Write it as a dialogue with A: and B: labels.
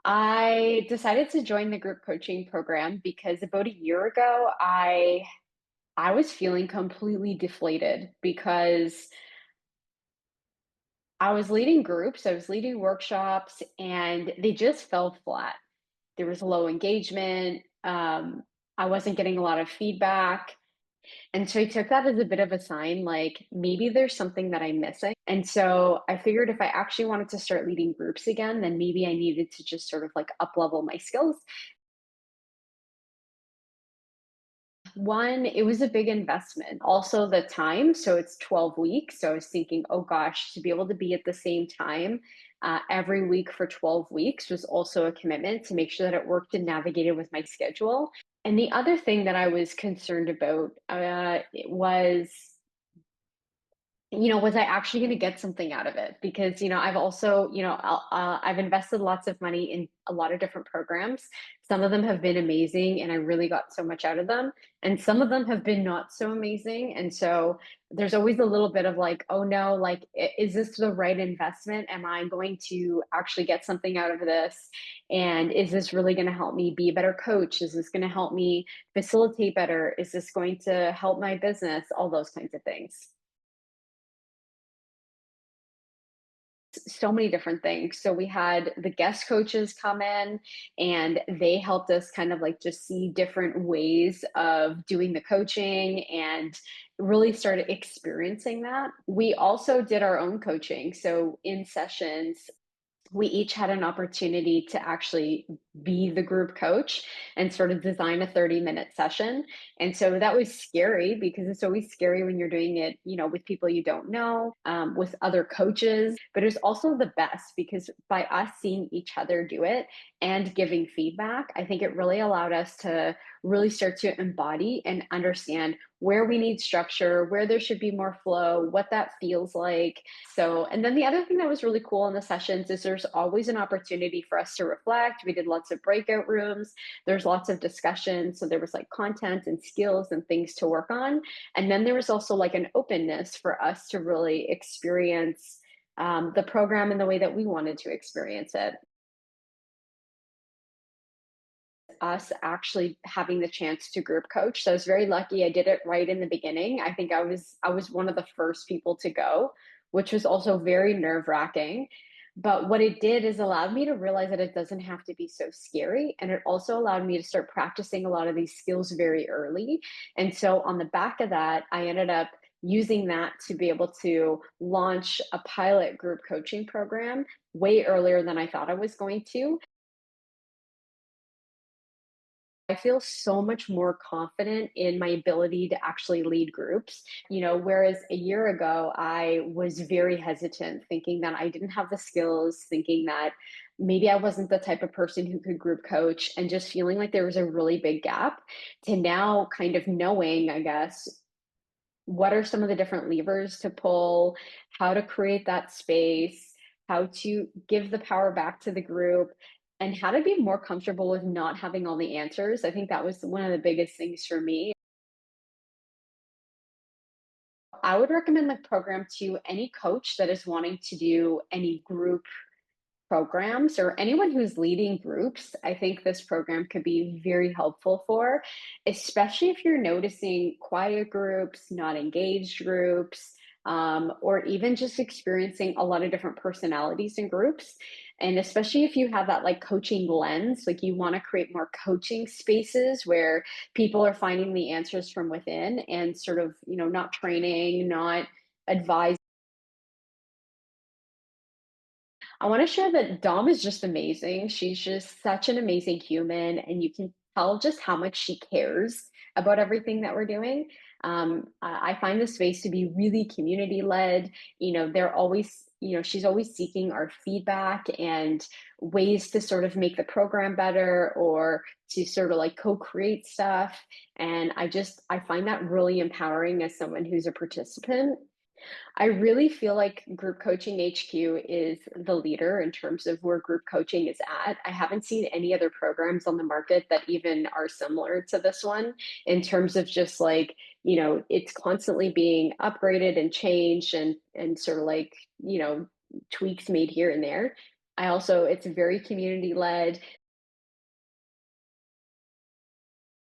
A: I decided to join the group coaching program because about a year ago, I was feeling completely deflated because I was leading groups, I was leading workshops, and they just fell flat. There was low engagement. I wasn't getting a lot of feedback. And so I took that as a bit of a sign, like maybe there's something that I'm missing. And so I figured if I actually wanted to start leading groups again, then maybe I needed to just sort of like up level my skills. One, it was a big investment. Also, the time. So it's 12 weeks. So I was thinking, oh gosh, to be able to be at the same time every week for 12 weeks was also a commitment to make sure that it worked and navigated with my schedule. And the other thing that I was concerned about was was I actually going to get something out of it? Because, I've also, I've invested lots of money in a lot of different programs. Some of them have been amazing and I really got so much out of them. And some of them have been not so amazing. And so there's always a little bit of like, oh no, like, is this the right investment? Am I going to actually get something out of this? And is this really going to help me be a better coach? Is this going to help me facilitate better? Is this going to help my business? All those kinds of things. So many different things. So we had the guest coaches come in and they helped us kind of like just see different ways of doing the coaching and really started experiencing that. We also did our own coaching. So in sessions, we each had an opportunity to actually be the group coach and sort of design a 30-minute session. And so that was scary because it's always scary when you're doing it, with people you don't know, with other coaches. But it was also the best because by us seeing each other do it and giving feedback, I think it really allowed us to really start to embody and understand where we need structure, where there should be more flow, what that feels like. So, and then the other thing that was really cool in the sessions is there's always an opportunity for us to reflect. We did lots of breakout rooms, there's lots of discussion. So there was like content and skills and things to work on. And then there was also like an openness for us to really experience the program in the way that we wanted to experience it. Us actually having the chance to group coach. So I was very lucky. I did it right in the beginning. I think I was one of the first people to go, which was also very nerve-wracking. But what it did is allowed me to realize that it doesn't have to be so scary. And it also allowed me to start practicing a lot of these skills very early. And so on the back of that, I ended up using that to be able to launch a pilot group coaching program way earlier than I thought I was going to. I feel so much more confident in my ability to actually lead groups. Whereas a year ago, I was very hesitant, thinking that I didn't have the skills, thinking that maybe I wasn't the type of person who could group coach, and just feeling like there was a really big gap to now kind of knowing, I guess, what are some of the different levers to pull, how to create that space, how to give the power back to the group, and how to be more comfortable with not having all the answers. I think that was one of the biggest things for me. I would recommend the program to any coach that is wanting to do any group programs or anyone who's leading groups. I think this program could be very helpful for, especially if you're noticing quiet groups, not engaged groups, or even just experiencing a lot of different personalities in groups. And especially if you have that like coaching lens, like you want to create more coaching spaces where people are finding the answers from within and sort of, not training, not advising. I want to share that Dom is just amazing. She's just such an amazing human, and you can tell just how much she cares about everything that we're doing. I find the space to be really community led. They're always, she's always seeking our feedback and ways to sort of make the program better or to sort of like co create stuff. And I find that really empowering as someone who's a participant. I really feel like group coaching HQ is the leader in terms of where group coaching is at. I haven't seen any other programs on the market that even are similar to this one in terms of just like, it's constantly being upgraded and changed and sort of like, tweaks made here and there. I also it's very community led.